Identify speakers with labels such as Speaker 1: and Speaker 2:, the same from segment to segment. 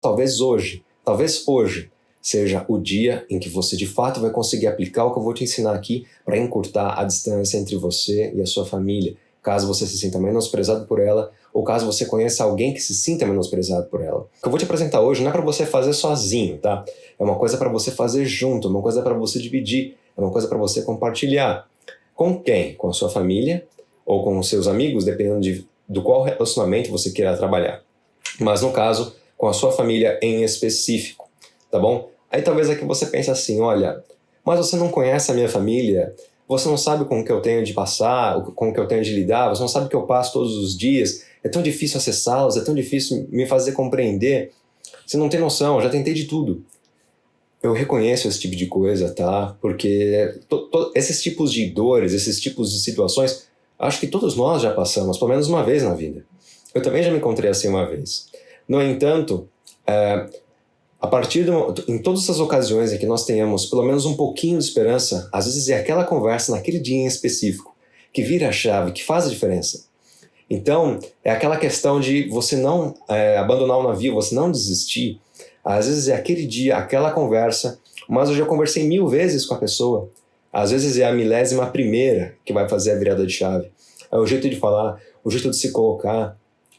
Speaker 1: talvez hoje seja o dia em que você de fato vai conseguir aplicar o que eu vou te ensinar aqui para encurtar a distância entre você e a sua família, caso você se sinta menosprezado por ela ou caso você conheça alguém que se sinta menosprezado por ela. O que eu vou te apresentar hoje não é para você fazer sozinho, tá? É uma coisa para você fazer junto, é uma coisa para você dividir, é uma coisa para você compartilhar. Com quem? Com a sua família ou com os seus amigos, dependendo do qual relacionamento você queira trabalhar. Mas no caso, com a sua família em específico, tá bom? Aí talvez aqui você pense assim, olha, mas você não conhece a minha família, você não sabe com o que eu tenho de passar, com o que eu tenho de lidar, você não sabe o que eu passo todos os dias, é tão difícil acessá-los, é tão difícil me fazer compreender, você não tem noção, eu já tentei de tudo. Eu reconheço esse tipo de coisa, tá? Porque esses tipos de dores, esses tipos de situações, acho que todos nós já passamos, pelo menos uma vez na vida. Eu também já me encontrei assim uma vez. No entanto, em todas as ocasiões em que nós tenhamos pelo menos um pouquinho de esperança, às vezes é aquela conversa naquele dia em específico que vira a chave, que faz a diferença. Então, é aquela questão de você não abandonar o navio, você não desistir. Às vezes é aquele dia, aquela conversa, mas eu já conversei 1000 vezes com a pessoa. Às vezes é a 1000ª que vai fazer a virada de chave. É o jeito de falar, o jeito de se colocar,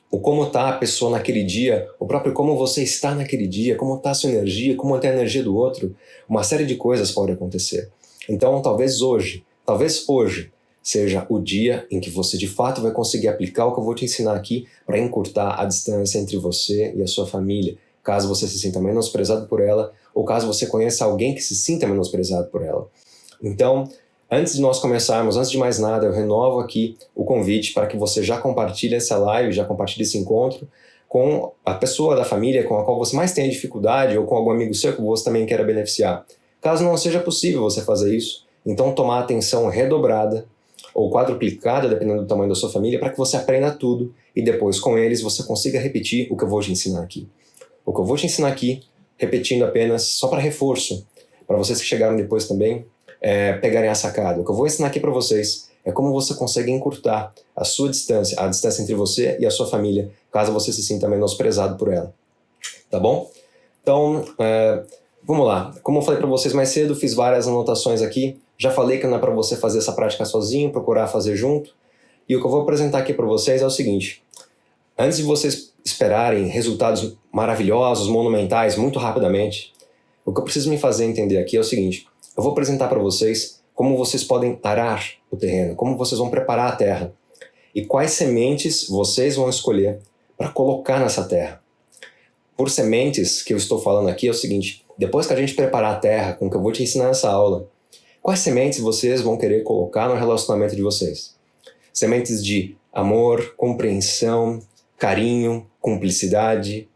Speaker 1: o como está a pessoa naquele dia, o próprio como você está naquele dia, como está a sua energia, como está a energia do outro. Uma série de coisas pode acontecer. Então, talvez hoje seja o dia em que você de fato vai conseguir aplicar o que eu vou te ensinar aqui para encurtar a distância entre você e a sua família, caso você se sinta menosprezado por ela ou caso você conheça alguém que se sinta menosprezado por ela. Então, antes de nós começarmos, antes de mais nada, eu renovo aqui o convite para que você já compartilhe essa live, já compartilhe esse encontro com a pessoa da família com a qual você mais tenha dificuldade ou com algum amigo seu que você também queira beneficiar. Caso não seja possível você fazer isso, então tomar atenção redobrada ou quadruplicada, dependendo do tamanho da sua família, para que você aprenda tudo e depois com eles você consiga repetir o que eu vou te ensinar aqui. O que eu vou te ensinar aqui, repetindo apenas, só para reforço, para vocês que chegaram depois também, pegarem a sacada. O que eu vou ensinar aqui para vocês é como você consegue encurtar a sua distância, a distância entre você e a sua família, caso você se sinta menosprezado por ela. Tá bom? Então, vamos lá. Como eu falei para vocês mais cedo, fiz várias anotações aqui. Já falei que não é para você fazer essa prática sozinho, procurar fazer junto. E o que eu vou apresentar aqui para vocês é o seguinte. Antes de vocês esperarem resultados maravilhosos, monumentais, muito rapidamente, o que eu preciso me fazer entender aqui é o seguinte. Eu vou apresentar para vocês como vocês podem arar o terreno, como vocês vão preparar a terra e quais sementes vocês vão escolher para colocar nessa terra. Por sementes que eu estou falando aqui é o seguinte, depois que a gente preparar a terra com o que eu vou te ensinar nessa aula, quais sementes vocês vão querer colocar no relacionamento de vocês? Sementes de amor, compreensão, carinho, cumplicidade,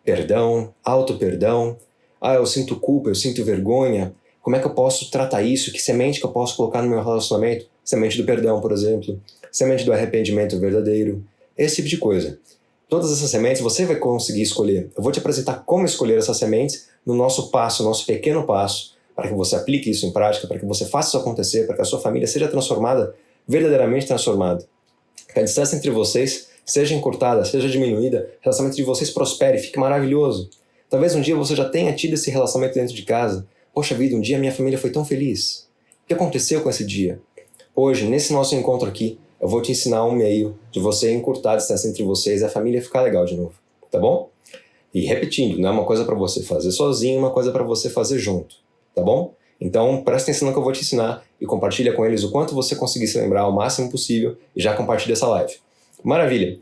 Speaker 1: perdão, auto-perdão. Eu sinto culpa, eu sinto vergonha. Como é que eu posso tratar isso? Que semente que eu posso colocar no meu relacionamento? Semente do perdão, por exemplo. Semente do arrependimento verdadeiro. Esse tipo de coisa. Todas essas sementes você vai conseguir escolher. Eu vou te apresentar como escolher essas sementes no nosso passo, nosso pequeno passo, para que você aplique isso em prática, para que você faça isso acontecer, para que a sua família seja transformada, verdadeiramente transformada. Que a distância entre vocês seja encurtada, seja diminuída, o relacionamento de vocês prospere, fique maravilhoso. Talvez um dia você já tenha tido esse relacionamento dentro de casa. Poxa vida, um dia minha família foi tão feliz. O que aconteceu com esse dia? Hoje, nesse nosso encontro aqui, eu vou te ensinar um meio de você encurtar a distância entre vocês e a família ficar legal de novo. Tá bom? E repetindo, não é uma coisa para você fazer sozinho, uma coisa para você fazer junto. Tá bom? Então, presta atenção no que eu vou te ensinar e compartilha com eles o quanto você conseguir se lembrar ao máximo possível e já compartilha essa live. Maravilha!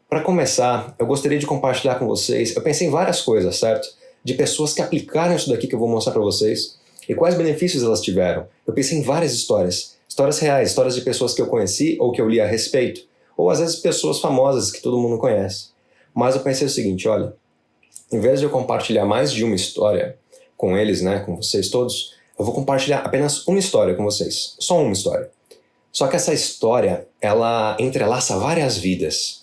Speaker 1: Para começar, eu gostaria de compartilhar com vocês, eu pensei em várias coisas, certo? De pessoas que aplicaram isso daqui que eu vou mostrar para vocês e quais benefícios elas tiveram. Eu pensei em várias histórias reais, histórias de pessoas que eu conheci ou que eu li a respeito, ou às vezes pessoas famosas que todo mundo conhece. Mas eu pensei o seguinte, olha, em vez de eu compartilhar mais de uma história com eles, né, com vocês todos, eu vou compartilhar apenas uma história com vocês, só uma história. Só que essa história, ela entrelaça várias vidas.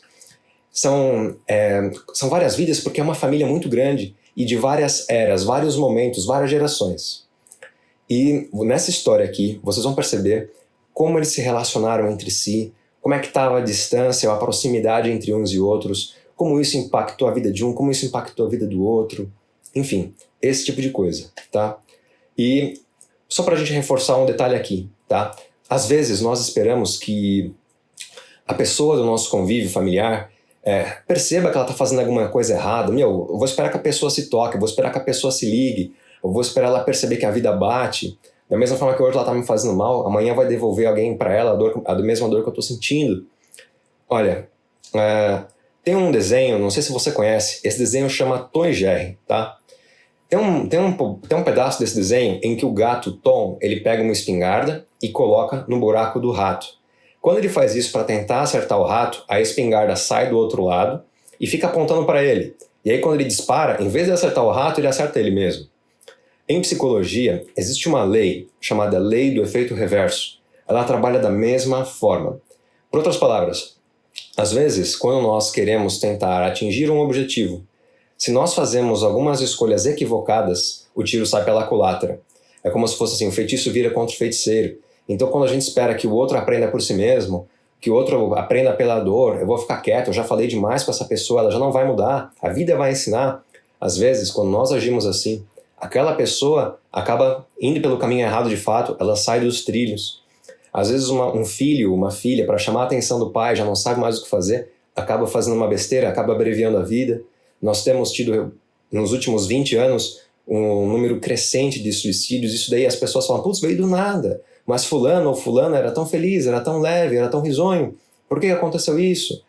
Speaker 1: São várias vidas porque é uma família muito grande e de várias eras, vários momentos, várias gerações. E nessa história aqui, vocês vão perceber como eles se relacionaram entre si, como é que estava a distância, a proximidade entre uns e outros, como isso impactou a vida de um, como isso impactou a vida do outro, enfim, esse tipo de coisa, tá? E só para a gente reforçar um detalhe aqui, tá? Às vezes nós esperamos que a pessoa do nosso convívio familiar perceba que ela está fazendo alguma coisa errada. Eu vou esperar que a pessoa se toque, eu vou esperar que a pessoa se ligue, eu vou esperar ela perceber que a vida bate. Da mesma forma que hoje ela está me fazendo mal, amanhã vai devolver alguém para ela a mesma dor que eu estou sentindo. Olha, tem um desenho, não sei se você conhece, esse desenho chama Tom e Jerry, tá? Tem um pedaço desse desenho em que o gato Tom, ele pega uma espingarda e coloca no buraco do rato. Quando ele faz isso para tentar acertar o rato, a espingarda sai do outro lado e fica apontando para ele. E aí quando ele dispara, em vez de acertar o rato, ele acerta ele mesmo. Em psicologia, existe uma lei chamada Lei do Efeito Reverso. Ela trabalha da mesma forma. Por outras palavras, às vezes, quando nós queremos tentar atingir um objetivo, se nós fazemos algumas escolhas equivocadas, o tiro sai pela culatra. É como se fosse assim, o feitiço vira contra o feiticeiro. Então quando a gente espera que o outro aprenda por si mesmo, que o outro aprenda pela dor, eu vou ficar quieto, eu já falei demais com essa pessoa, ela já não vai mudar, a vida vai ensinar. Às vezes, quando nós agimos assim, aquela pessoa acaba indo pelo caminho errado de fato, ela sai dos trilhos. Às vezes um filho, uma filha, para chamar a atenção do pai, já não sabe mais o que fazer, acaba fazendo uma besteira, acaba abreviando a vida. Nós temos tido, nos últimos 20 anos, um número crescente de suicídios. Isso daí as pessoas falam, putz, veio do nada. Mas fulano ou fulana era tão feliz, era tão leve, era tão risonho. Por que aconteceu isso?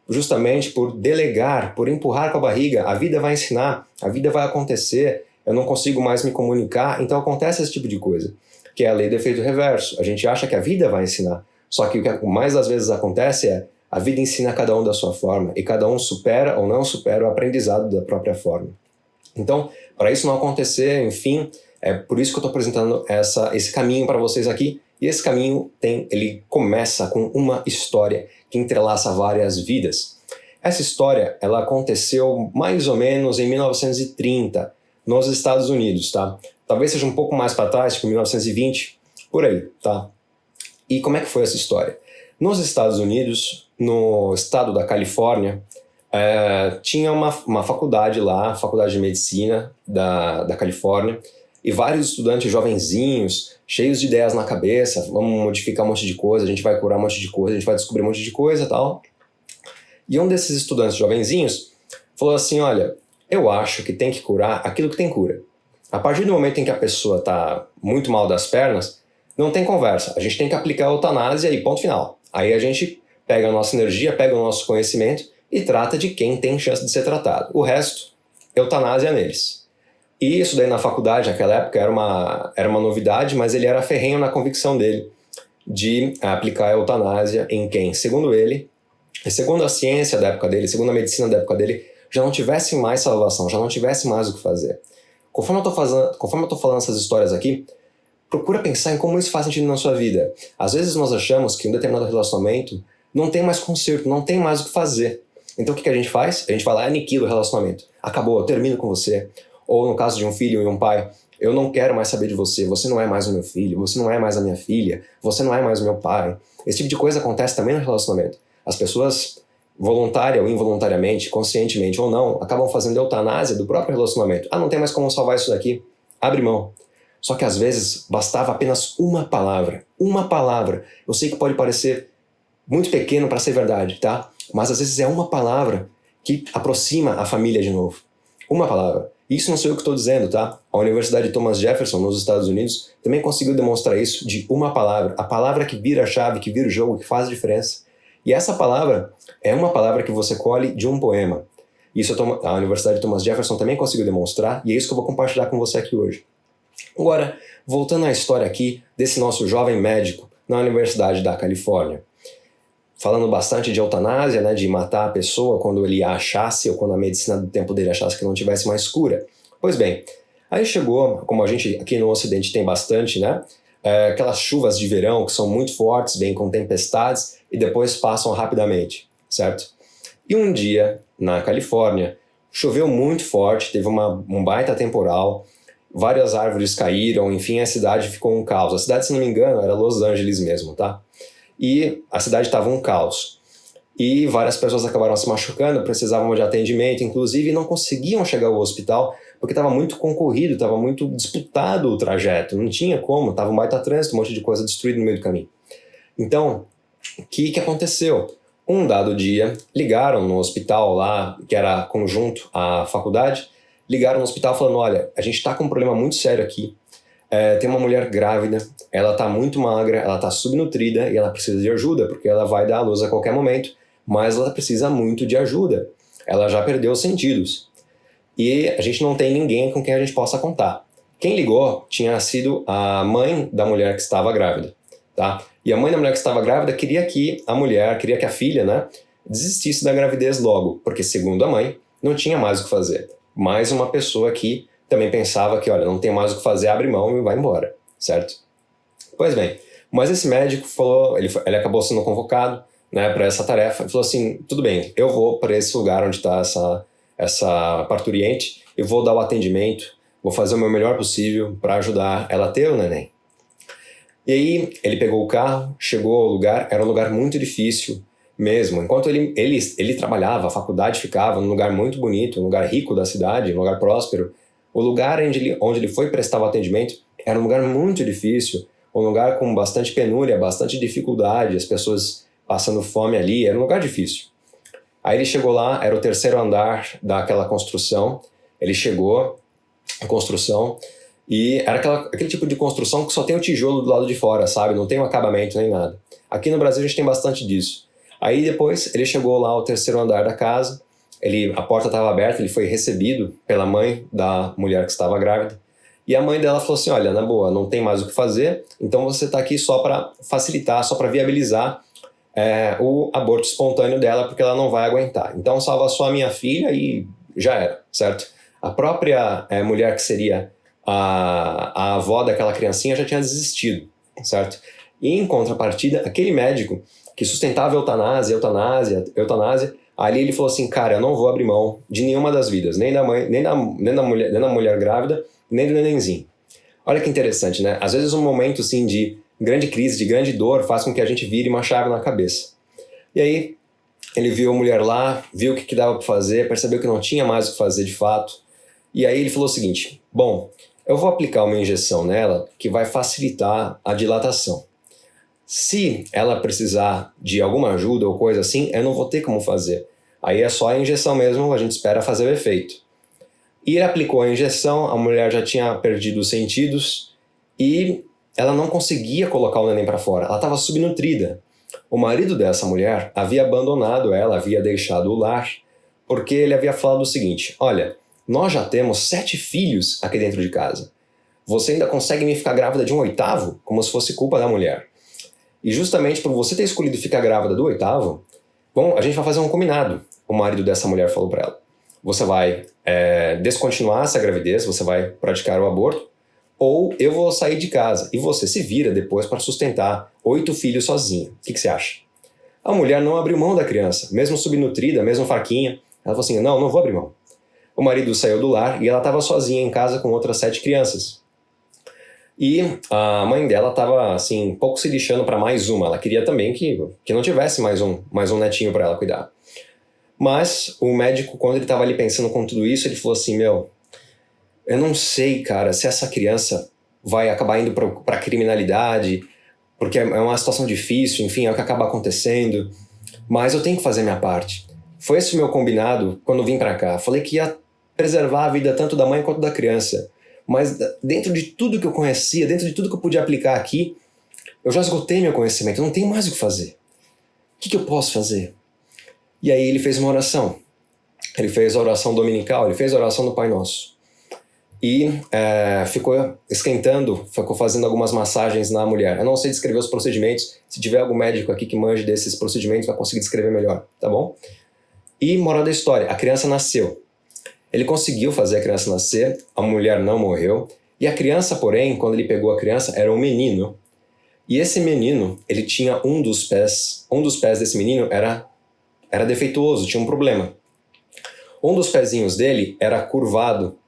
Speaker 1: Justamente por delegar, por empurrar com a barriga. A vida vai ensinar, a vida vai acontecer, eu não consigo mais me comunicar, então acontece esse tipo de coisa, que é a lei do efeito reverso. A gente acha que a vida vai ensinar, só que o que mais das vezes acontece é a vida ensina cada um da sua forma e cada um supera ou não supera o aprendizado da própria forma. Então, para isso não acontecer, enfim, é por isso que eu estou apresentando esse caminho para vocês aqui. E esse caminho ele começa com uma história que entrelaça várias vidas. Essa história ela aconteceu mais ou menos em 1930 nos Estados Unidos, tá? Talvez seja um pouco mais para trás, tipo 1920, por aí, tá? E como é que foi essa história? Nos Estados Unidos, no estado da Califórnia, tinha uma faculdade lá, Faculdade de Medicina da Califórnia, e vários estudantes jovenzinhos, cheios de ideias na cabeça, vamos modificar um monte de coisa, a gente vai curar um monte de coisa, a gente vai descobrir um monte de coisa e tal. E um desses estudantes jovenzinhos falou assim, olha, eu acho que tem que curar aquilo que tem cura. A partir do momento em que a pessoa está muito mal das pernas, não tem conversa, a gente tem que aplicar a eutanásia e ponto final. Aí a gente pega a nossa energia, pega o nosso conhecimento e trata de quem tem chance de ser tratado. O resto, eutanásia neles. E isso daí na faculdade, naquela época, era uma novidade, mas ele era ferrenho na convicção dele de aplicar a eutanásia em quem, segundo ele, e segundo a ciência da época dele, segundo a medicina da época dele, já não tivesse mais salvação, já não tivesse mais o que fazer. Conforme eu tô falando essas histórias aqui, procura pensar em como isso faz sentido na sua vida. Às vezes nós achamos que um determinado relacionamento não tem mais conserto, não tem mais o que fazer. Então o que a gente faz? A gente vai lá e aniquila o relacionamento. Acabou, eu termino com você. Ou no caso de um filho e um pai, eu não quero mais saber de você, você não é mais o meu filho, você não é mais a minha filha, você não é mais o meu pai. Esse tipo de coisa acontece também no relacionamento. As pessoas, voluntária ou involuntariamente, conscientemente ou não, acabam fazendo eutanásia do próprio relacionamento. Ah, não tem mais como salvar isso daqui? Abre mão. Só que às vezes bastava apenas uma palavra. Uma palavra. Eu sei que pode parecer muito pequeno para ser verdade, tá? Mas às vezes é uma palavra que aproxima a família de novo. Uma palavra. Isso não sou eu que estou dizendo, tá? A Universidade Thomas Jefferson, nos Estados Unidos, também conseguiu demonstrar isso de uma palavra. A palavra que vira a chave, que vira o jogo, que faz a diferença. E essa palavra é uma palavra que você colhe de um poema. Isso a Universidade Thomas Jefferson também conseguiu demonstrar, e é isso que eu vou compartilhar com você aqui hoje. Agora, voltando à história aqui desse nosso jovem médico na Universidade da Califórnia. Falando bastante de eutanásia, né, de matar a pessoa quando ele a achasse ou quando a medicina do tempo dele achasse que não tivesse mais cura. Pois bem, aí chegou, como a gente aqui no Ocidente tem bastante, né, aquelas chuvas de verão que são muito fortes, vêm com tempestades e depois passam rapidamente, certo? E um dia, na Califórnia, choveu muito forte, teve um baita temporal, várias árvores caíram, enfim, a cidade ficou um caos. A cidade, se não me engano, era Los Angeles mesmo, tá? E a cidade estava um caos. e várias pessoas acabaram se machucando, precisavam de atendimento, inclusive não conseguiam chegar ao hospital porque estava muito concorrido, estava muito disputado o trajeto, não tinha como, estava um baita trânsito, um monte de coisa destruída no meio do caminho. Então, o que aconteceu? Um dado dia, ligaram no hospital lá, que era conjunto à faculdade, ligaram no hospital falando, olha, a gente está com um problema muito sério aqui, tem uma mulher grávida, ela está muito magra, ela está subnutrida e ela precisa de ajuda, porque ela vai dar à luz a qualquer momento, mas ela precisa muito de ajuda. Ela já perdeu os sentidos. E a gente não tem ninguém com quem a gente possa contar. Quem ligou tinha sido a mãe da mulher que estava grávida, tá? E a mãe da mulher que estava grávida queria que a filha, né, desistisse da gravidez logo, porque segundo a mãe, não tinha mais o que fazer. Mais uma pessoa que também pensava que, olha, não tem mais o que fazer, abre mão e vai embora, certo? Pois bem, mas esse médico falou, ele acabou sendo convocado, né, para essa tarefa, e falou assim, tudo bem, eu vou para esse lugar onde está essa parturiente, eu vou dar o atendimento, vou fazer o meu melhor possível para ajudar ela a ter o neném. E aí ele pegou o carro, chegou ao lugar, era um lugar muito difícil mesmo. Enquanto ele trabalhava, a faculdade ficava num lugar muito bonito, um lugar rico da cidade, um lugar próspero. O lugar onde ele foi prestar o atendimento era um lugar muito difícil, um lugar com bastante penúria, bastante dificuldade, as pessoas passando fome ali, era um lugar difícil. Aí ele chegou lá, era o terceiro andar daquela construção, ele chegou à construção e era aquele tipo de construção que só tem o tijolo do lado de fora, sabe? Não tem um acabamento nem nada. Aqui no Brasil a gente tem bastante disso. Aí depois ele chegou lá ao terceiro andar da casa, a porta estava aberta, ele foi recebido pela mãe da mulher que estava grávida. E a mãe dela falou assim, olha, na boa, não tem mais o que fazer, então você está aqui só para facilitar, só para viabilizar o aborto espontâneo dela, porque ela não vai aguentar. Então salva só a minha filha e já era, certo? A própria mulher que seria a avó daquela criancinha já tinha desistido, certo? E em contrapartida, aquele médico que sustentava eutanásia, ali ele falou assim, cara, eu não vou abrir mão de nenhuma das vidas, nem da mãe, nem da mulher grávida, nem do nenenzinho. Olha que interessante, né? Às vezes um momento assim de grande crise, de grande dor, faz com que a gente vire uma chave na cabeça. E aí ele viu a mulher lá, viu o que dava para fazer, percebeu que não tinha mais o que fazer de fato. E aí ele falou o seguinte, bom, eu vou aplicar uma injeção nela que vai facilitar a dilatação. Se ela precisar de alguma ajuda ou coisa assim, eu não vou ter como fazer. Aí é só a injeção mesmo, a gente espera fazer o efeito. E ele aplicou a injeção, a mulher já tinha perdido os sentidos e ela não conseguia colocar o neném para fora, ela estava subnutrida. O marido dessa mulher havia abandonado ela, havia deixado o lar, porque ele havia falado o seguinte, olha, nós já temos 7 filhos aqui dentro de casa. Você ainda consegue me ficar grávida de um 8º? Como se fosse culpa da mulher. E justamente por você ter escolhido ficar grávida do 8º, bom, a gente vai fazer um combinado. O marido dessa mulher falou para ela. Você vai descontinuar essa gravidez, você vai praticar o aborto, ou eu vou sair de casa e você se vira depois para sustentar 8 filhos sozinha. O que você acha? A mulher não abriu mão da criança, mesmo subnutrida, mesmo fraquinha. Ela falou assim, não vou abrir mão. O marido saiu do lar e ela estava sozinha em casa com outras 7 crianças. E a mãe dela estava assim, um pouco se lixando para mais uma. Ela queria também que não tivesse mais um netinho para ela cuidar. Mas o médico, quando ele estava ali pensando com tudo isso, ele falou assim, eu não sei, cara, se essa criança vai acabar indo para criminalidade, porque é uma situação difícil, enfim, é o que acaba acontecendo, mas eu tenho que fazer minha parte. Foi esse o meu combinado quando eu vim para cá. Falei que ia preservar a vida tanto da mãe quanto da criança. Mas dentro de tudo que eu conhecia, dentro de tudo que eu podia aplicar aqui, eu já esgotei meu conhecimento, eu não tenho mais o que fazer. O que eu posso fazer? E aí ele fez uma oração. Ele fez a oração dominical, ele fez a oração do Pai Nosso. E ficou esquentando, ficou fazendo algumas massagens na mulher. Eu não sei descrever os procedimentos, se tiver algum médico aqui que manje desses procedimentos, vai conseguir descrever melhor, tá bom? E moral da história, a criança nasceu. Ele conseguiu fazer a criança nascer, a mulher não morreu, e a criança, porém, quando ele pegou a criança, era um menino. E esse menino, ele tinha um dos pés desse menino era defeituoso, tinha um problema. Um dos pezinhos dele era curvado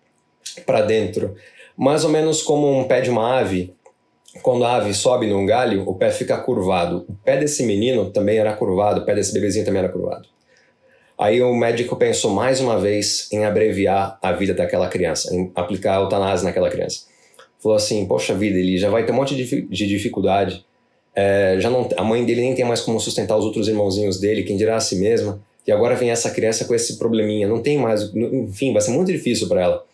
Speaker 1: para dentro, mais ou menos como um pé de uma ave, quando a ave sobe num galho, o pé fica curvado. O pé desse menino também era curvado, o pé desse bebezinho também era curvado. Aí o médico pensou mais uma vez em abreviar a vida daquela criança, em aplicar a eutanásia naquela criança. Falou assim, poxa vida, ele já vai ter um monte de dificuldade, já não, a mãe dele nem tem mais como sustentar os outros irmãozinhos dele, quem dirá a si mesma, e agora vem essa criança com esse probleminha, não tem mais, enfim, vai ser muito difícil para ela.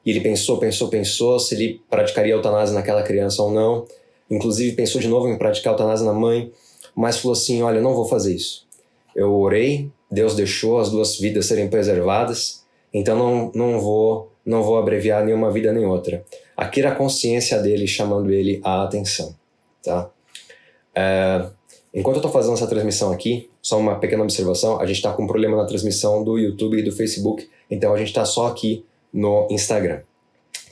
Speaker 1: E ele pensou se ele praticaria a eutanásia naquela criança ou não, inclusive pensou de novo em praticar a eutanásia na mãe, mas falou assim, olha, eu não vou fazer isso. Eu orei, Deus deixou as duas vidas serem preservadas, então não vou abreviar nenhuma vida nem outra. Aqui era a consciência dele chamando ele à atenção, tá? Enquanto eu estou fazendo essa transmissão aqui, só uma pequena observação, a gente está com um problema na transmissão do YouTube e do Facebook, então a gente está só aqui no Instagram,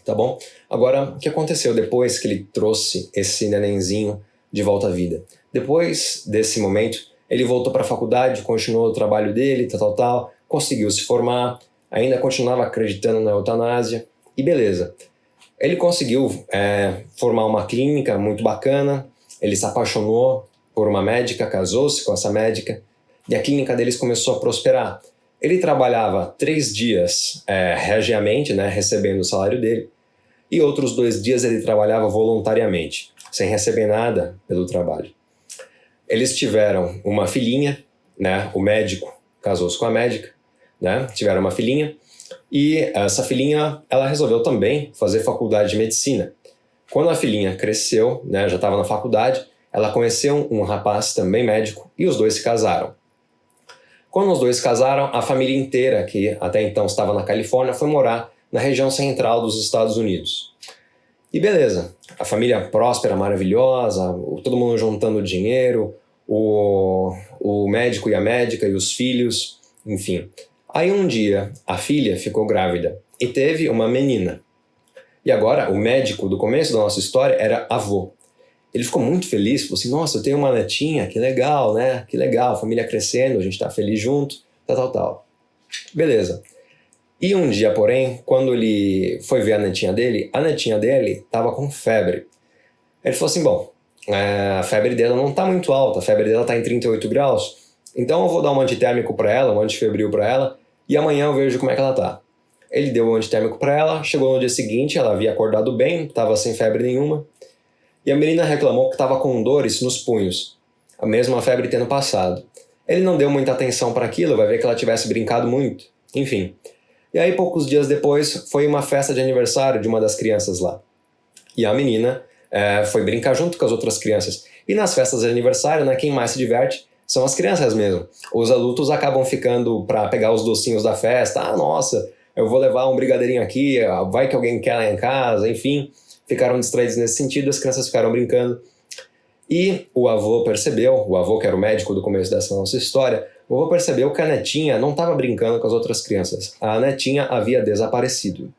Speaker 1: tá bom? Agora, o que aconteceu depois que ele trouxe esse nenenzinho de volta à vida? Depois desse momento, ele voltou para a faculdade, continuou o trabalho dele, tal, conseguiu se formar, ainda continuava acreditando na eutanásia, e beleza. Ele conseguiu formar uma clínica muito bacana, ele se apaixonou por uma médica, casou-se com essa médica, e a clínica deles começou a prosperar. Ele trabalhava 3 dias regiamente, né, recebendo o salário dele, e outros 2 dias ele trabalhava voluntariamente, sem receber nada pelo trabalho. Eles tiveram uma filhinha, né, o médico casou-se com a médica, né, tiveram uma filhinha, e essa filhinha, ela resolveu também fazer faculdade de medicina. Quando a filhinha cresceu, né, já estava na faculdade, ela conheceu um rapaz também médico, e os dois se casaram. Quando os dois se casaram, a família inteira, que até então estava na Califórnia, foi morar na região central dos Estados Unidos. E beleza, a família próspera, maravilhosa, todo mundo juntando dinheiro, o médico e a médica e os filhos, enfim. Aí um dia a filha ficou grávida e teve uma menina. E agora o médico do começo da nossa história era avô. Ele ficou muito feliz, falou assim, nossa, eu tenho uma netinha, que legal, né? Que legal, a família crescendo, a gente tá feliz junto, tal. Beleza. E um dia, porém, quando ele foi ver a netinha dele estava com febre. Ele falou assim, bom, a febre dela não tá muito alta, a febre dela tá em 38 graus, então eu vou dar um antitérmico para ela, um antifebril para ela, e amanhã eu vejo como é que ela tá. Ele deu um antitérmico para ela, chegou no dia seguinte, ela havia acordado bem, estava sem febre nenhuma, e a menina reclamou que estava com dores nos punhos, a mesma febre tendo passado. Ele não deu muita atenção para aquilo, vai ver que ela tivesse brincado muito, enfim. E aí, poucos dias depois, foi uma festa de aniversário de uma das crianças lá. E a menina foi brincar junto com as outras crianças. E nas festas de aniversário, né, quem mais se diverte são as crianças mesmo. Os adultos acabam ficando para pegar os docinhos da festa. Ah, nossa, eu vou levar um brigadeirinho aqui, vai que alguém quer lá em casa, enfim. Ficaram distraídos nesse sentido, as crianças ficaram brincando. E o avô percebeu, o avô que era o médico do começo dessa nossa história, o avô percebeu que a netinha não estava brincando com as outras crianças. A netinha havia desaparecido.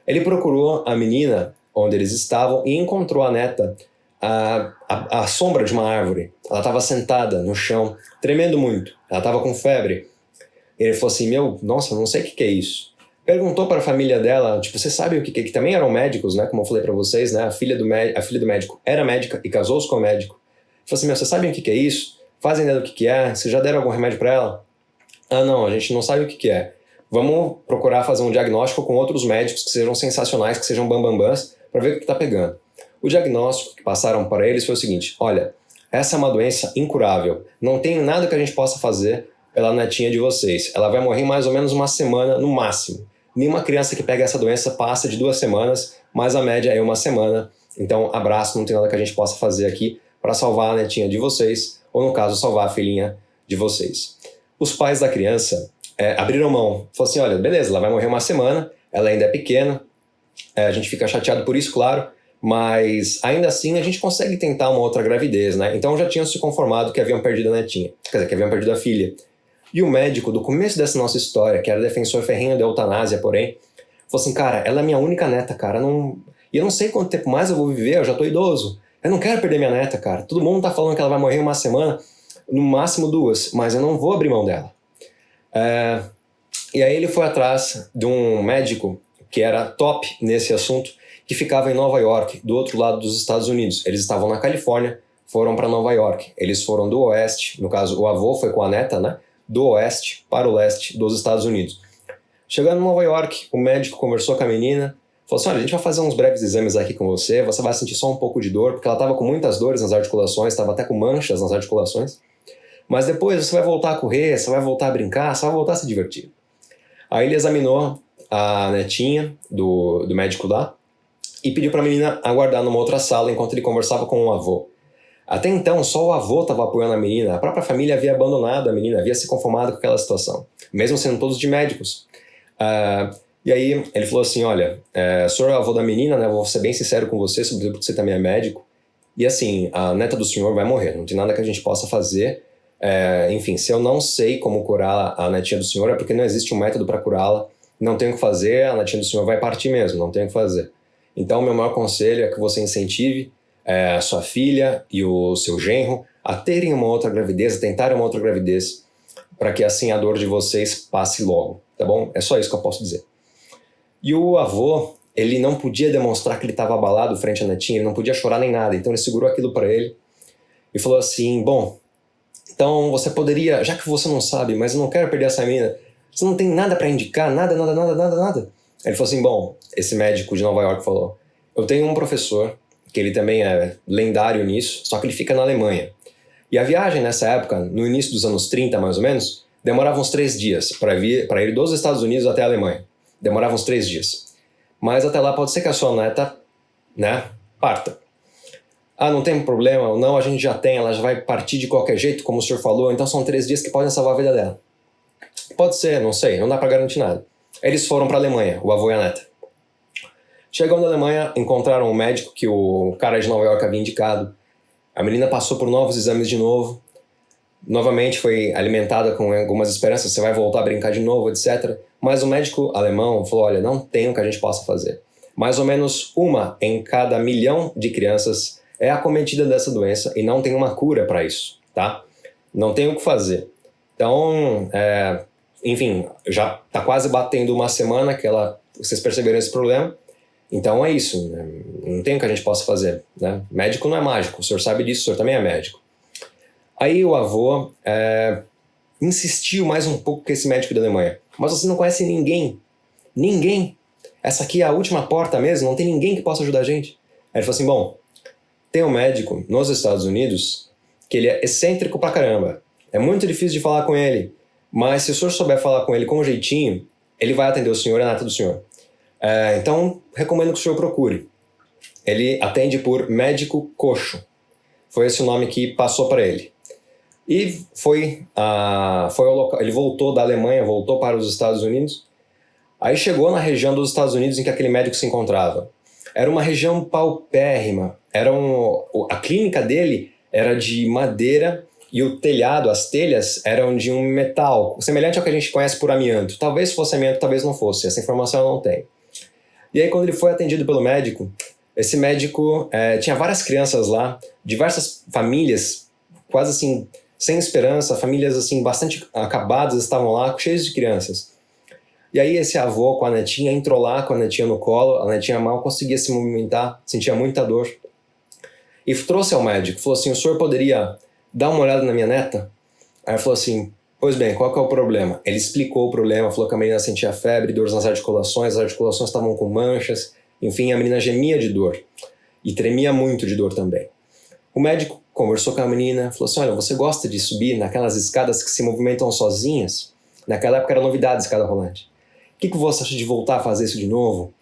Speaker 1: Ele procurou a menina onde eles estavam e encontrou a neta à sombra de uma árvore. Ela estava sentada no chão, tremendo muito. Ela estava com febre. Ele falou assim, nossa, não sei o que é isso. Perguntou para a família dela, tipo, você sabe o que é? Que também eram médicos, né? Como eu falei para vocês, né? A filha do médico era médica e casou-se com o médico. Ele falou assim, você sabe o que é isso? Fazem ideia do que é? Vocês já deram algum remédio para ela? Ah, não, a gente não sabe o que é. Vamos procurar fazer um diagnóstico com outros médicos que sejam sensacionais, que sejam bambambãs, para ver o que está pegando. O diagnóstico que passaram para eles foi o seguinte, olha, essa é uma doença incurável, não tem nada que a gente possa fazer pela netinha de vocês. Ela vai morrer em mais ou menos 1 semana no máximo. Nenhuma criança que pega essa doença passa de 2 semanas, mas a média é 1 semana. Então, abraço, não tem nada que a gente possa fazer aqui para salvar a netinha de vocês, ou no caso, salvar a filhinha de vocês. Os pais da criança abriram mão. Falaram assim, olha, beleza, ela vai morrer 1 semana, ela ainda é pequena, a gente fica chateado por isso, claro, mas ainda assim a gente consegue tentar uma outra gravidez, né? Então já tinham se conformado que haviam perdido a netinha, quer dizer, que haviam perdido a filha. E o médico, do começo dessa nossa história, que era defensor ferrenho da eutanásia, porém, falou assim, cara, ela é minha única neta, cara, e eu não sei quanto tempo mais eu vou viver, eu já tô idoso. Eu não quero perder minha neta, cara. Todo mundo tá falando que ela vai morrer em 1 semana, no máximo 2, mas eu não vou abrir mão dela. E aí ele foi atrás de um médico que era top nesse assunto, que ficava em Nova York, do outro lado dos Estados Unidos. Eles estavam na Califórnia, foram para Nova York. Eles foram do oeste, no caso o avô foi com a neta, né? Do oeste para o leste dos Estados Unidos. Chegando em Nova York, o médico conversou com a menina, falou assim, olha, a gente vai fazer uns breves exames aqui com você vai sentir só um pouco de dor, porque ela estava com muitas dores nas articulações, estava até com manchas nas articulações, mas depois você vai voltar a correr, você vai voltar a brincar, você vai voltar a se divertir. Aí ele examinou a netinha do médico lá e pediu para a menina aguardar numa outra sala enquanto ele conversava com o avô. Até então, só o avô estava apoiando a menina, a própria família havia abandonado a menina, havia se conformado com aquela situação, mesmo sendo todos de médicos. E aí ele falou assim, olha, senhor é o avô da menina, né, vou ser bem sincero com você, sobretudo porque você também é médico, e assim, a neta do senhor vai morrer, não tem nada que a gente possa fazer, enfim, se eu não sei como curar a netinha do senhor, é porque não existe um método para curá-la, não tenho o que fazer, a netinha do senhor vai partir mesmo, não tenho o que fazer. Então, meu maior conselho é que você incentive a sua filha e o seu genro a terem uma outra gravidez, a tentarem uma outra gravidez, para que assim a dor de vocês passe logo, tá bom? É só isso que eu posso dizer. E o avô, ele não podia demonstrar que ele estava abalado frente à netinha, ele não podia chorar nem nada, então ele segurou aquilo para ele e falou assim, bom, então você poderia, já que você não sabe, mas eu não quero perder essa menina, você não tem nada para indicar, nada. Ele falou assim, bom, esse médico de Nova York falou, eu tenho um professor, que ele também é lendário nisso, só que ele fica na Alemanha. E a viagem nessa época, no início dos anos 30 mais ou menos, demorava uns 3 dias para ir dos Estados Unidos até a Alemanha. Demorava uns 3 dias. Mas até lá pode ser que a sua neta, né, parta. Ah, não tem problema, não, a gente já tem, ela já vai partir de qualquer jeito, como o senhor falou, então são 3 dias que podem salvar a vida dela. Pode ser, não sei, não dá para garantir nada. Eles foram para a Alemanha, o avô e a neta. Chegando na Alemanha, encontraram um médico que o cara de Nova York havia indicado. A menina passou por novos exames de novo. Novamente foi alimentada com algumas esperanças, você vai voltar a brincar de novo, etc. Mas o médico alemão falou, olha, não tem o que a gente possa fazer. Mais ou menos 1 em cada 1 milhão de crianças é acometida dessa doença e não tem uma cura para isso, tá? Não tem o que fazer. Então, enfim, já está quase batendo 1 semana que vocês perceberam esse problema. Então é isso, né? Não tem o que a gente possa fazer, né? Médico não é mágico, o senhor sabe disso, o senhor também é médico. Aí o avô insistiu mais um pouco com esse médico da Alemanha. Mas você não conhece ninguém? Ninguém? Essa aqui é a última porta mesmo? Não tem ninguém que possa ajudar a gente? Aí ele falou assim, bom, tem um médico nos Estados Unidos que ele é excêntrico pra caramba. É muito difícil de falar com ele, mas se o senhor souber falar com ele com um jeitinho, ele vai atender o senhor e a neta do senhor. Então, recomendo que o senhor procure. Ele atende por médico coxo. Foi esse o nome que passou para ele. E foi ao local. Ele voltou da Alemanha, voltou para os Estados Unidos. Aí chegou na região dos Estados Unidos em que aquele médico se encontrava. Era uma região paupérrima. A clínica dele era de madeira e o telhado, as telhas, eram de um metal, semelhante ao que a gente conhece por amianto. Talvez fosse amianto, talvez não fosse. Essa informação eu não tenho. E aí, quando ele foi atendido pelo médico, esse médico tinha várias crianças lá, diversas famílias, quase assim, sem esperança, famílias assim, bastante acabadas estavam lá, cheias de crianças. E aí esse avô com a netinha entrou lá, com a netinha no colo, a netinha mal conseguia se movimentar, sentia muita dor. E trouxe ao médico, falou assim, o senhor poderia dar uma olhada na minha neta? Aí ele falou assim, pois bem, qual que é o problema? Ele explicou o problema, falou que a menina sentia febre, dores nas articulações, as articulações estavam com manchas, enfim, a menina gemia de dor e tremia muito de dor também. O médico conversou com a menina, falou assim, olha, você gosta de subir naquelas escadas que se movimentam sozinhas? Naquela época era novidade escada rolante. O que você acha de voltar a fazer isso de novo?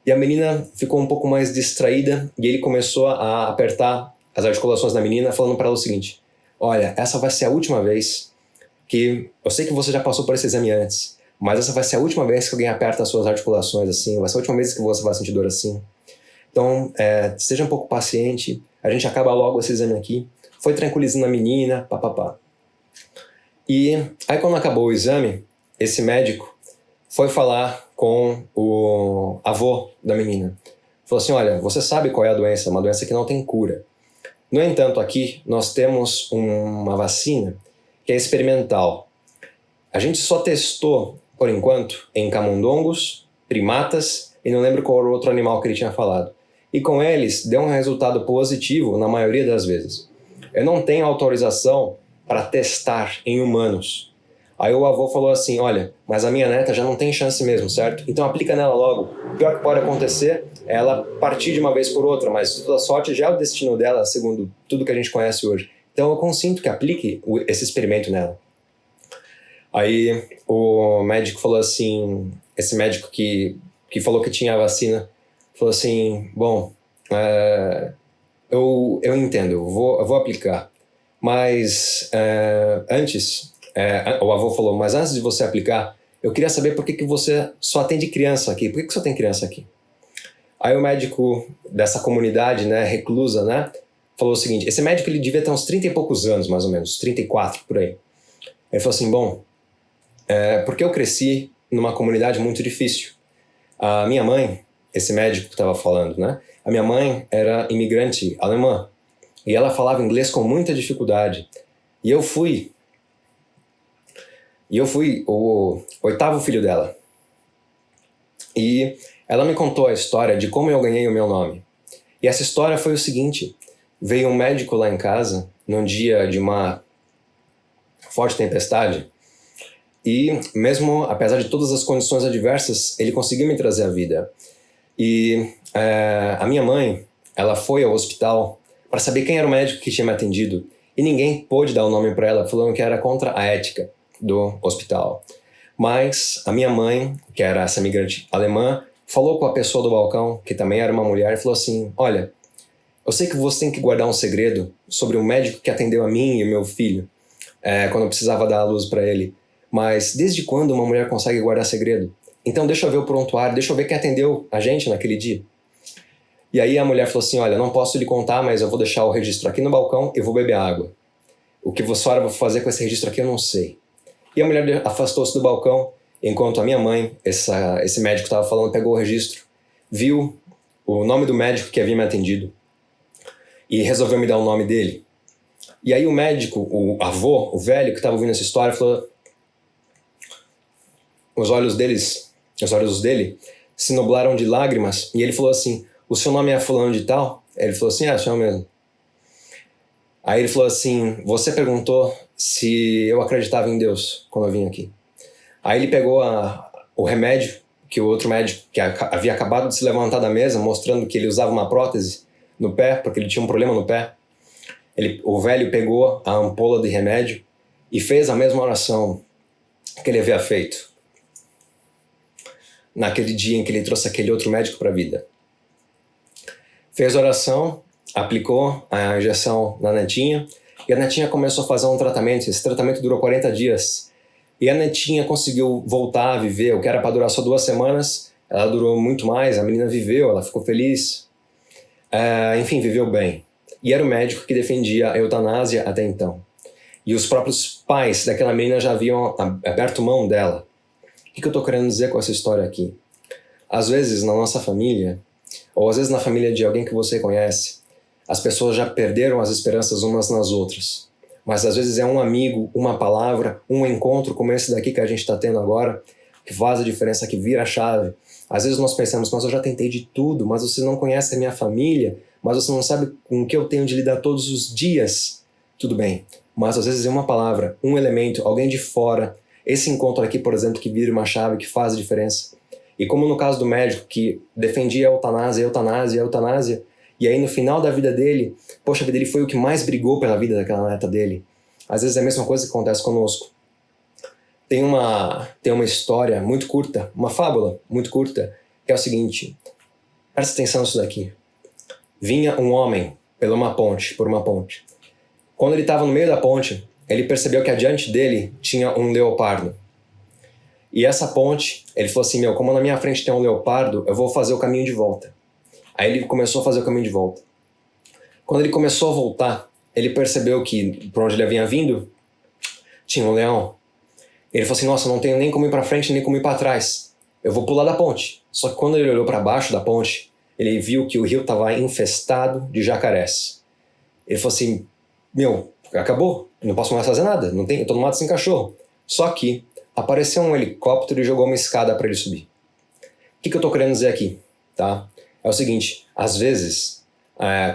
Speaker 1: E a menina ficou um pouco mais distraída e ele começou a apertar as articulações da menina, falando para ela o seguinte, olha, essa vai ser a última vez que... Eu sei que você já passou por esse exame antes, mas essa vai ser a última vez que alguém aperta as suas articulações assim, vai ser a última vez que você vai sentir dor assim. Então, seja um pouco paciente, a gente acaba logo esse exame aqui. Foi tranquilizando a menina, papapá. E aí quando acabou o exame, esse médico foi falar com o avô da menina. Falou assim, olha, você sabe qual é a doença? É uma doença que não tem cura. No entanto, aqui nós temos uma vacina que é experimental. A gente só testou, por enquanto, em camundongos, primatas e não lembro qual era o outro animal que ele tinha falado. E com eles, deu um resultado positivo na maioria das vezes. Eu não tenho autorização para testar em humanos. Aí o avô falou assim, olha, mas a minha neta já não tem chance mesmo, certo? Então aplica nela logo. O pior que pode acontecer é ela partir de uma vez por outra, mas toda sorte já é o destino dela, segundo tudo que a gente conhece hoje. Então eu consinto que aplique esse experimento nela. Aí o médico falou assim, esse médico que falou que tinha a vacina, falou assim, bom, eu entendo, eu vou aplicar, mas antes, o avô falou, mas antes de você aplicar, eu queria saber por que você só atende criança aqui, por que só tem criança aqui? Aí o médico dessa comunidade, né, reclusa, né, falou o seguinte, esse médico ele devia ter uns 30 e poucos anos, mais ou menos, 34 por aí. Ele falou assim, bom, porque eu cresci numa comunidade muito difícil. A minha mãe, esse médico que estava falando, né? A minha mãe era imigrante alemã e ela falava inglês com muita dificuldade. E eu fui o oitavo filho dela. E ela me contou a história de como eu ganhei o meu nome. E essa história foi o seguinte, veio um médico lá em casa num dia de uma forte tempestade e mesmo apesar de todas as condições adversas, ele conseguiu me trazer a vida. E a minha mãe, ela foi ao hospital para saber quem era o médico que tinha me atendido e ninguém pôde dar o nome para ela, falando que era contra a ética do hospital. Mas a minha mãe, que era essa imigrante alemã, falou com a pessoa do balcão, que também era uma mulher, e falou assim, olha, eu sei que você tem que guardar um segredo sobre o médico que atendeu a mim e o meu filho, quando eu precisava dar a luz para ele. Mas desde quando uma mulher consegue guardar segredo? Então deixa eu ver o prontuário, deixa eu ver quem atendeu a gente naquele dia. E aí a mulher falou assim, olha, não posso lhe contar, mas eu vou deixar o registro aqui no balcão e vou beber água. O que a senhora vai fazer com esse registro aqui eu não sei. E a mulher afastou-se do balcão, enquanto a minha mãe, esse médico estava falando, pegou o registro, viu o nome do médico que havia me atendido e resolveu me dar o nome dele. E aí o médico, o avô, o velho que estava ouvindo essa história, falou... Os olhos dele se nublaram de lágrimas e ele falou assim, o seu nome é fulano de tal? Ele falou assim, sou eu mesmo. Aí ele falou assim, você perguntou se eu acreditava em Deus quando eu vim aqui. Aí ele pegou o remédio que o outro médico que havia acabado de se levantar da mesa, mostrando que ele usava uma prótese no pé, porque ele tinha um problema no pé. O velho pegou a ampola de remédio e fez a mesma oração que ele havia feito naquele dia em que ele trouxe aquele outro médico para a vida. Fez a oração, aplicou a injeção na netinha, e a netinha começou a fazer um tratamento. Esse tratamento durou 40 dias. E a netinha conseguiu voltar a viver. O que era para durar só 2 semanas, ela durou muito mais. A menina viveu, ela ficou feliz. Enfim, viveu bem. E era o médico que defendia a eutanásia até então. E os próprios pais daquela menina já haviam aberto mão dela. O que eu estou querendo dizer com essa história aqui? Às vezes, na nossa família, ou às vezes na família de alguém que você conhece, as pessoas já perderam as esperanças umas nas outras. Mas às vezes é um amigo, uma palavra, um encontro como esse daqui que a gente está tendo agora, que faz a diferença, que vira a chave. Às vezes nós pensamos, mas eu já tentei de tudo, mas você não conhece a minha família, mas você não sabe com o que eu tenho de lidar todos os dias. Tudo bem, mas às vezes é uma palavra, um elemento, alguém de fora, esse encontro aqui, por exemplo, que vira uma chave, que faz a diferença. E como no caso do médico que defendia a eutanásia, e aí no final da vida dele, poxa vida, ele foi o que mais brigou pela vida daquela neta dele. Às vezes é a mesma coisa que acontece conosco. Tem uma história muito curta, uma fábula muito curta, que é o seguinte, presta atenção nisso daqui. Vinha um homem por uma ponte. Quando ele estava no meio da ponte, ele percebeu que adiante dele tinha um leopardo. E essa ponte, ele falou assim, como na minha frente tem um leopardo, eu vou fazer o caminho de volta. Aí ele começou a fazer o caminho de volta. Quando ele começou a voltar, ele percebeu que por onde ele havia vindo, tinha um leão. Ele falou assim, nossa, não tenho nem como ir para frente, nem como ir para trás. Eu vou pular da ponte. Só que quando ele olhou para baixo da ponte, ele viu que o rio estava infestado de jacarés. Ele falou assim, acabou, não posso mais fazer nada, eu tô no mato sem cachorro. Só que apareceu um helicóptero e jogou uma escada para ele subir. O que eu tô querendo dizer aqui? Tá? é o seguinte: às vezes,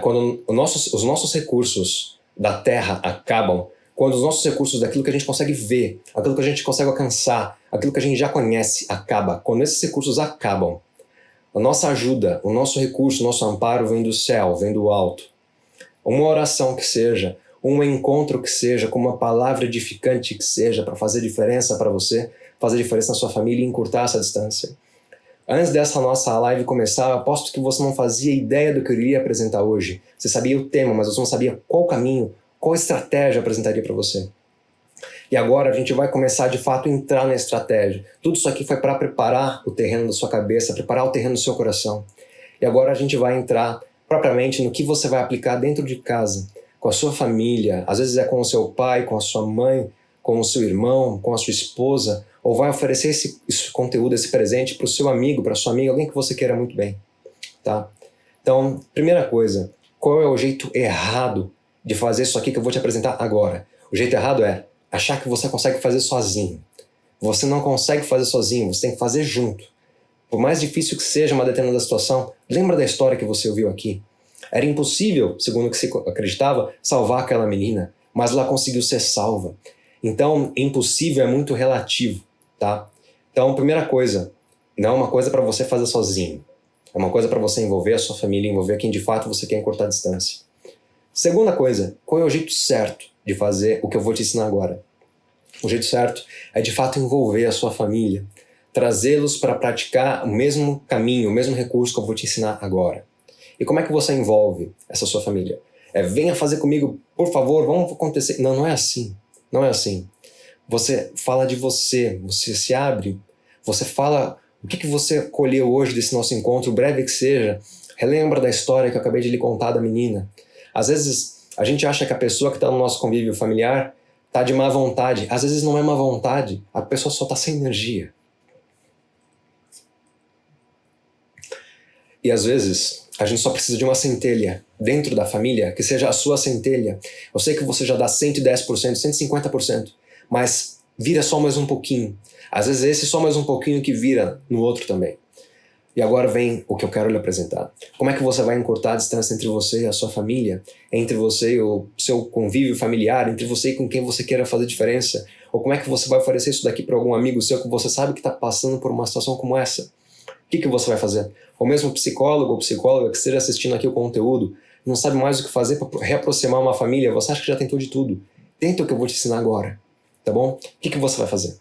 Speaker 1: quando os nossos recursos da Terra acabam, quando os nossos recursos daquilo que a gente consegue ver, aquilo que a gente consegue alcançar, aquilo que a gente já conhece acaba, quando esses recursos acabam, a nossa ajuda, o nosso recurso, o nosso amparo vem do céu, vem do alto. Uma oração que seja, um encontro que seja, com uma palavra edificante que seja, para fazer diferença para você, fazer diferença na sua família e encurtar essa distância. Antes dessa nossa live começar, eu aposto que você não fazia ideia do que eu iria apresentar hoje. Você sabia o tema, mas você não sabia qual caminho, qual estratégia eu apresentaria para você. E agora a gente vai começar de fato a entrar na estratégia. Tudo isso aqui foi para preparar o terreno da sua cabeça, preparar o terreno do seu coração. E agora a gente vai entrar propriamente no que você vai aplicar dentro de casa, com a sua família, às vezes é com o seu pai, com a sua mãe, com o seu irmão, com a sua esposa, ou vai oferecer esse conteúdo, esse presente para o seu amigo, para a sua amiga, alguém que você queira muito bem. Tá? Então, primeira coisa, qual é o jeito errado de fazer isso aqui que eu vou te apresentar agora? O jeito errado é achar que você consegue fazer sozinho. Você não consegue fazer sozinho, você tem que fazer junto. Por mais difícil que seja uma determinada situação, lembra da história que você ouviu aqui. Era impossível, segundo o que se acreditava, salvar aquela menina, mas ela conseguiu ser salva. Então, impossível é muito relativo, tá? Então, primeira coisa, não é uma coisa para você fazer sozinho. É uma coisa para você envolver a sua família, envolver quem de fato você quer encurtar a distância. Segunda coisa, qual é o jeito certo de fazer o que eu vou te ensinar agora? O jeito certo é de fato envolver a sua família, trazê-los para praticar o mesmo caminho, o mesmo recurso que eu vou te ensinar agora. E como é que você envolve essa sua família? Venha fazer comigo, por favor, vamos acontecer. Não, não é assim. Não é assim. Você fala de você se abre, você fala o que você colheu hoje desse nosso encontro, breve que seja, relembra da história que eu acabei de lhe contar da menina. Às vezes a gente acha que a pessoa que está no nosso convívio familiar está de má vontade. Às vezes não é má vontade, a pessoa só está sem energia. E às vezes a gente só precisa de uma centelha dentro da família, que seja a sua centelha. Eu sei que você já dá 110%, 150%, mas vira só mais um pouquinho. Às vezes esse só mais um pouquinho que vira no outro também. E agora vem o que eu quero lhe apresentar. Como é que você vai encurtar a distância entre você e a sua família, entre você e o seu convívio familiar, entre você e com quem você queira fazer diferença? Ou como é que você vai oferecer isso daqui para algum amigo seu que você sabe que está passando por uma situação como essa? O que você vai fazer? Ou mesmo psicólogo ou psicóloga que esteja assistindo aqui o conteúdo, não sabe mais o que fazer para reaproximar uma família, você acha que já tentou de tudo. Tenta o que eu vou te ensinar agora, tá bom? O que você vai fazer?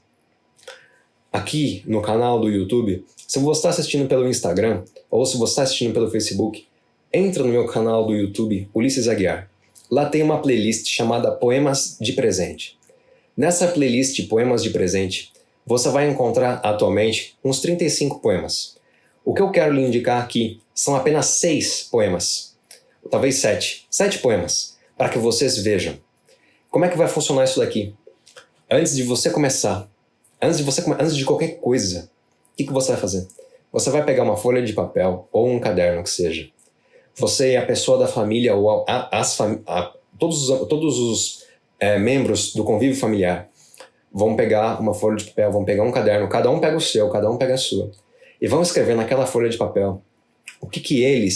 Speaker 1: Aqui no canal do YouTube, se você está assistindo pelo Instagram ou se você está assistindo pelo Facebook, entra no meu canal do YouTube, Ulisses Aguiar. Lá tem uma playlist chamada Poemas de Presente. Nessa playlist Poemas de Presente, você vai encontrar atualmente uns 35 poemas. O que eu quero lhe indicar aqui são apenas 6 poemas, talvez 7. 7 poemas, para que vocês vejam. Como é que vai funcionar isso daqui? Antes de você começar, antes de qualquer coisa, o que você vai fazer? Você vai pegar uma folha de papel ou um caderno que seja. Você e a pessoa da família ou todos os membros do convívio familiar vão pegar uma folha de papel, vão pegar um caderno, cada um pega o seu, cada um pega a sua, e vão escrever naquela folha de papel o que ele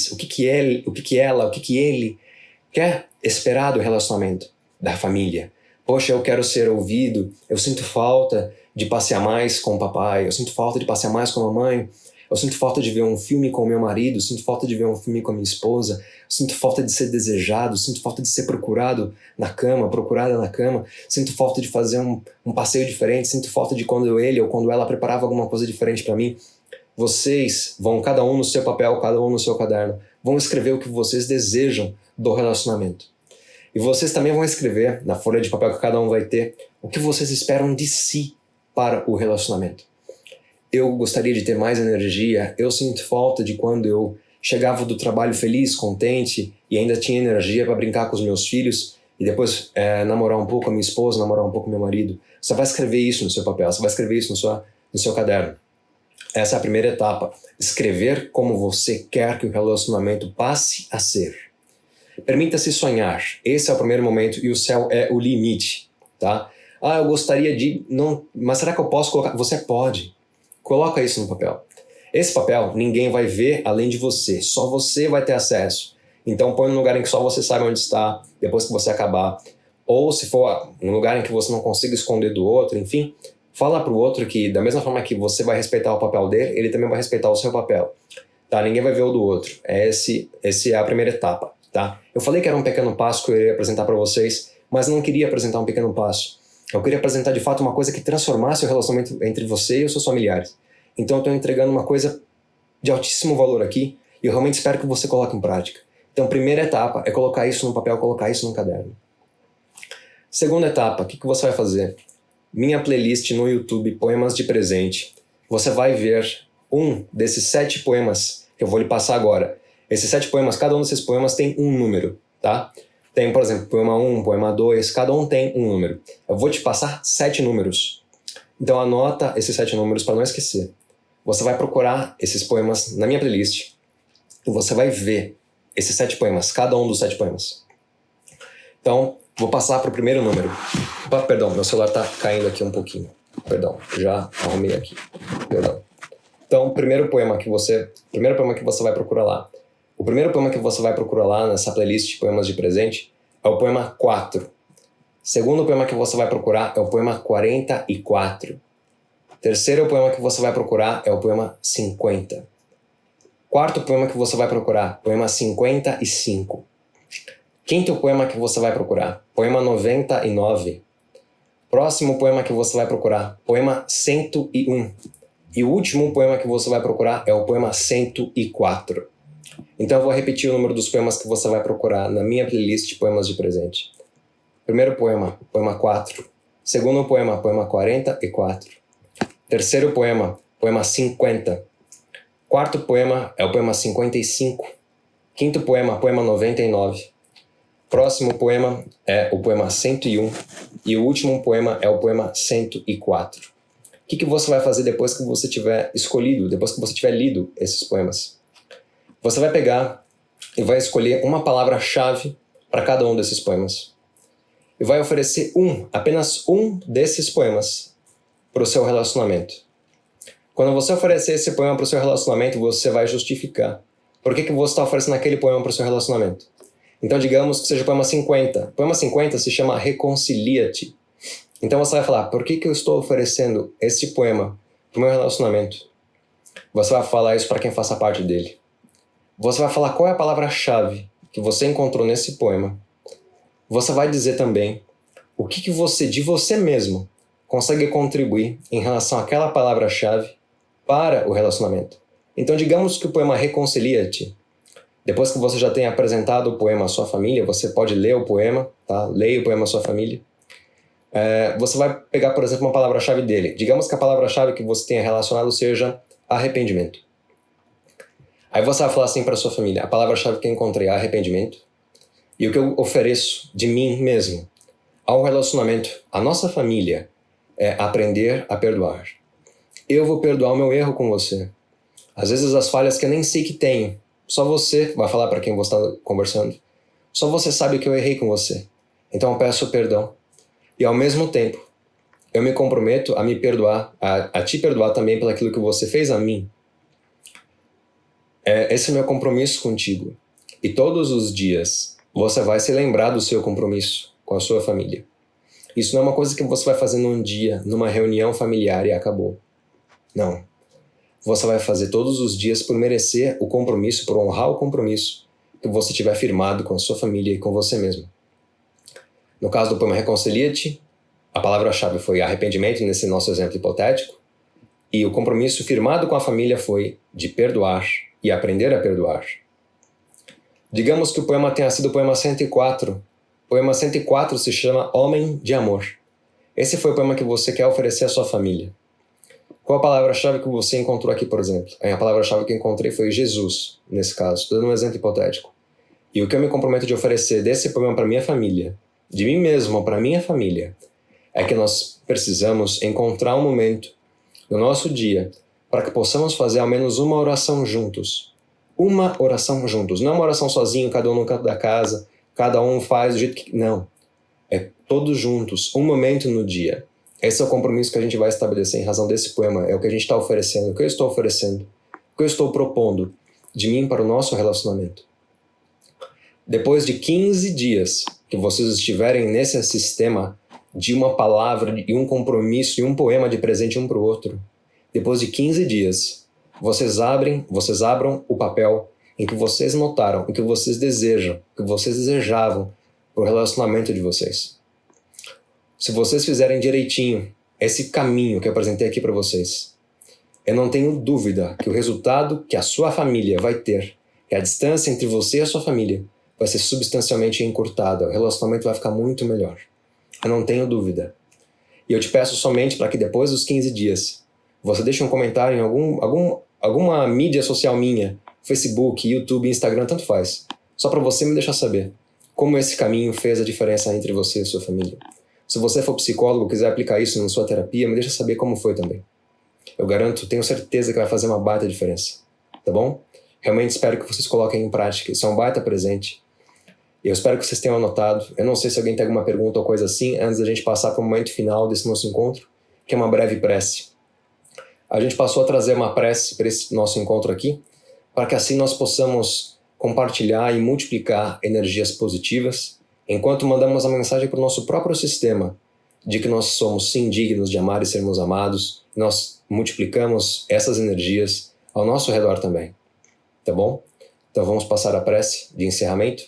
Speaker 1: quer esperar do relacionamento da família. Poxa, eu quero ser ouvido, eu sinto falta de passear mais com o papai, eu sinto falta de passear mais com a mamãe, eu sinto falta de ver um filme com o meu marido, eu sinto falta de ver um filme com a minha esposa, eu sinto falta de ser desejado, eu sinto falta de ser procurada na cama, sinto falta de fazer um passeio diferente, sinto falta de quando ele ou quando ela preparava alguma coisa diferente para mim. Vocês vão, cada um no seu papel, cada um no seu caderno, vão escrever o que vocês desejam do relacionamento. E vocês também vão escrever, na folha de papel que cada um vai ter, o que vocês esperam de si para o relacionamento. Eu gostaria de ter mais energia, eu sinto falta de quando eu chegava do trabalho feliz, contente, e ainda tinha energia para brincar com os meus filhos, e depois namorar um pouco com a minha esposa, namorar um pouco com meu marido. Você vai escrever isso no seu papel, você vai escrever isso no seu caderno. Essa é a primeira etapa. Escrever como você quer que o relacionamento passe a ser. Permita-se sonhar. Esse é o primeiro momento e o céu é o limite, tá? Eu gostaria de... Não, mas será que eu posso colocar? Você pode. Coloca isso no papel. Esse papel ninguém vai ver além de você, só você vai ter acesso. Então põe num lugar em que só você sabe onde está, depois que você acabar. Ou se for um lugar em que você não consiga esconder do outro, enfim, fala para o outro que da mesma forma que você vai respeitar o papel dele, ele também vai respeitar o seu papel. Tá? Ninguém vai ver o do outro. Esse é a primeira etapa. Tá? Eu falei que era um pequeno passo que eu iria apresentar para vocês, mas não queria apresentar um pequeno passo. Eu queria apresentar de fato uma coisa que transformasse o relacionamento entre você e os seus familiares. Então eu estou entregando uma coisa de altíssimo valor aqui e eu realmente espero que você coloque em prática. Então, primeira etapa é colocar isso no papel, colocar isso no caderno. Segunda etapa, o que você vai fazer? Minha playlist no YouTube, Poemas de Presente. Você vai ver um desses 7 poemas que eu vou lhe passar agora. Esses 7 poemas, cada um desses poemas tem um número, tá? Tem, por exemplo, poema 1, poema 2, cada um tem um número. Eu vou te passar 7 números. Então anota esses 7 números para não esquecer. Você vai procurar esses poemas na minha playlist e você vai ver esses 7 poemas, cada um dos 7 poemas. Então, vou passar para o primeiro número. Opa, perdão, meu celular está caindo aqui um pouquinho. Perdão, já arrumei aqui. Perdão. Então, o primeiro poema que você vai procurar lá. O primeiro poema que você vai procurar lá nessa playlist de Poemas de Presente é o poema 4. O segundo poema que você vai procurar é o poema 44. O terceiro poema que você vai procurar é o poema 50. Quarto poema que você vai procurar, poema 55. Quinto poema que você vai procurar, poema 99. Próximo poema que você vai procurar, poema 101. E o último poema que você vai procurar é o poema 104. Então eu vou repetir o número dos poemas que você vai procurar na minha playlist de Poemas de Presente. Primeiro poema, poema 4. Segundo poema, poema 44. Terceiro poema, poema 50. Quarto poema é o poema 55. Quinto poema, poema 99. Próximo poema é o poema 101. E o último poema é o poema 104. O que você vai fazer depois que você tiver escolhido, depois que você tiver lido esses poemas? Você vai pegar e vai escolher uma palavra-chave para cada um desses poemas. E vai oferecer apenas um desses poemas para o seu relacionamento. Quando você oferecer esse poema para o seu relacionamento, você vai justificar por que você está oferecendo aquele poema para o seu relacionamento. Então, digamos que seja o poema 50. O poema 50 se chama Reconcilia-te. Então, você vai falar, por que eu estou oferecendo esse poema para o meu relacionamento? Você vai falar isso para quem faça parte dele. Você vai falar qual é a palavra-chave que você encontrou nesse poema. Você vai dizer também o que você, de você mesmo, consegue contribuir em relação àquela palavra-chave para o relacionamento. Então, digamos que o poema Reconcilia-te, depois que você já tenha apresentado o poema à sua família, você pode ler o poema, tá? Leia o poema à sua família. Você vai pegar, por exemplo, uma palavra-chave dele. Digamos que a palavra-chave que você tenha relacionado seja arrependimento. Aí você vai falar assim para sua família, a palavra-chave que eu encontrei é arrependimento, e o que eu ofereço de mim mesmo ao relacionamento, à nossa família, é aprender a perdoar. Eu vou perdoar o meu erro com você. Às vezes as falhas que eu nem sei que tenho, só você vai falar para quem você está conversando. Só você sabe que eu errei com você. Então eu peço perdão. E ao mesmo tempo, eu me comprometo a me perdoar, a te perdoar também pelo aquilo que você fez a mim. Esse é o meu compromisso contigo. E todos os dias você vai se lembrar do seu compromisso com a sua família. Isso não é uma coisa que você vai fazer num dia, numa reunião familiar e acabou. Não. Você vai fazer todos os dias por merecer o compromisso, por honrar o compromisso que você tiver firmado com a sua família e com você mesmo. No caso do poema Reconcilia-te, a palavra-chave foi arrependimento, nesse nosso exemplo hipotético, e o compromisso firmado com a família foi de perdoar e aprender a perdoar. Digamos que o poema tenha sido o poema 104. O poema 104 se chama Homem de Amor. Esse foi o poema que você quer oferecer à sua família. Qual a palavra-chave que você encontrou aqui, por exemplo? A palavra-chave que eu encontrei foi Jesus, nesse caso. Estou dando um exemplo hipotético. E o que eu me comprometo de oferecer desse poema para minha família, de mim mesmo para minha família, é que nós precisamos encontrar um momento no nosso dia para que possamos fazer ao menos uma oração juntos. Uma oração juntos. Não uma oração sozinho, cada um no canto da casa, cada um faz do jeito que... Não. É todos juntos, um momento no dia. Esse é o compromisso que a gente vai estabelecer em razão desse poema. É o que a gente está oferecendo, o que eu estou oferecendo que eu estou propondo de mim para o nosso relacionamento. Depois de 15 dias que vocês estiverem nesse sistema de uma palavra e um compromisso e um poema de presente um para o outro, depois de 15 dias, vocês abram o papel em que vocês notaram, o que vocês desejam, o que vocês desejavam para o relacionamento de vocês. Se vocês fizerem direitinho esse caminho que eu apresentei aqui para vocês, eu não tenho dúvida que o resultado que a sua família vai ter, que a distância entre você e a sua família vai ser substancialmente encurtada, o relacionamento vai ficar muito melhor. Eu não tenho dúvida. E eu te peço somente para que depois dos 15 dias, você deixe um comentário em alguma mídia social minha, Facebook, YouTube, Instagram, tanto faz. Só para você me deixar saber como esse caminho fez a diferença entre você e sua família. Se você for psicólogo e quiser aplicar isso na sua terapia, me deixa saber como foi também. Eu garanto, tenho certeza que vai fazer uma baita diferença. Tá bom? Realmente espero que vocês coloquem em prática. Isso é um baita presente. Eu espero que vocês tenham anotado. Eu não sei se alguém tem alguma pergunta ou coisa assim, antes da gente passar para o momento final desse nosso encontro, que é uma breve prece. A gente passou a trazer uma prece para esse nosso encontro aqui, para que assim nós possamos compartilhar e multiplicar energias positivas, enquanto mandamos a mensagem para o nosso próprio sistema, de que nós somos sim dignos de amar e sermos amados, e nós multiplicamos essas energias ao nosso redor também. Tá bom? Então vamos passar a prece de encerramento.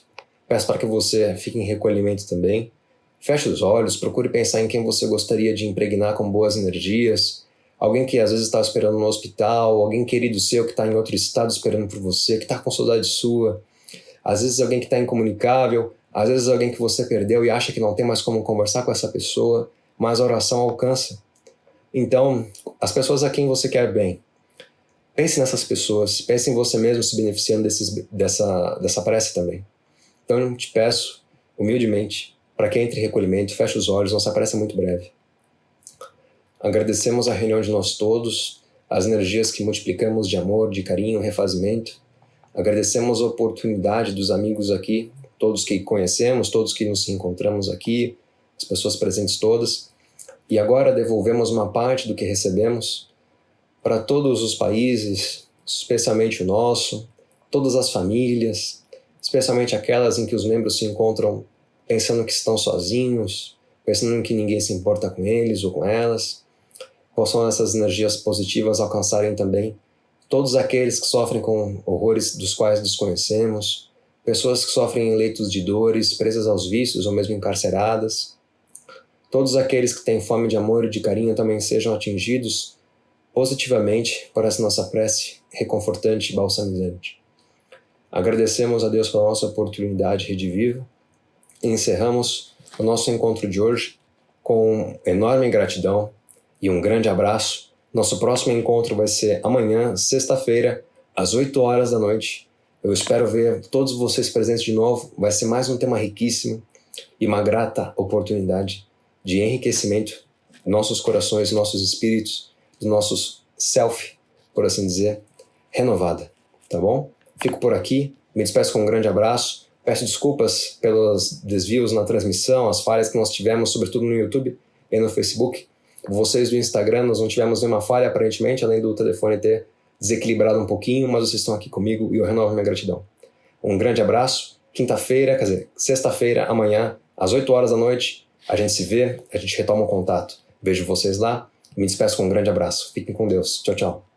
Speaker 1: Peço para que você fique em recolhimento também. Feche os olhos, procure pensar em quem você gostaria de impregnar com boas energias. Alguém que às vezes está esperando no hospital, alguém querido seu que está em outro estado esperando por você, que está com saudade sua. Às vezes alguém que está incomunicável, às vezes alguém que você perdeu e acha que não tem mais como conversar com essa pessoa, mas a oração alcança. Então, as pessoas a quem você quer bem, pense nessas pessoas, pense em você mesmo se beneficiando dessa prece também. Então eu te peço, humildemente, para que entre em recolhimento, feche os olhos, nossa prece é muito breve. Agradecemos a reunião de nós todos, as energias que multiplicamos de amor, de carinho, refazimento. Agradecemos a oportunidade dos amigos aqui, todos que conhecemos, todos que nos encontramos aqui, as pessoas presentes todas. E agora devolvemos uma parte do que recebemos para todos os países, especialmente o nosso, todas as famílias, especialmente aquelas em que os membros se encontram pensando que estão sozinhos, pensando em que ninguém se importa com eles ou com elas. Possam essas energias positivas alcançarem também todos aqueles que sofrem com horrores dos quais desconhecemos, pessoas que sofrem em leitos de dores, presas aos vícios ou mesmo encarceradas. Todos aqueles que têm fome de amor e de carinho também sejam atingidos positivamente por essa nossa prece reconfortante e balsamizante. Agradecemos a Deus pela nossa oportunidade Rede Viva e encerramos o nosso encontro de hoje com enorme gratidão e um grande abraço. Nosso próximo encontro vai ser amanhã, sexta-feira, às 8 horas da noite. Eu espero ver todos vocês presentes de novo. Vai ser mais um tema riquíssimo e uma grata oportunidade de enriquecimento de nossos corações, nossos espíritos, dos nossos self, por assim dizer, renovada. Tá bom? Fico por aqui, me despeço com um grande abraço, peço desculpas pelos desvios na transmissão, as falhas que nós tivemos, sobretudo no YouTube e no Facebook. Vocês do Instagram, nós não tivemos nenhuma falha aparentemente, além do telefone ter desequilibrado um pouquinho, mas vocês estão aqui comigo e eu renovo minha gratidão. Um grande abraço, sexta-feira, amanhã, às 8 horas da noite, a gente se vê, a gente retoma o contato. Vejo vocês lá, me despeço com um grande abraço. Fiquem com Deus. Tchau, tchau.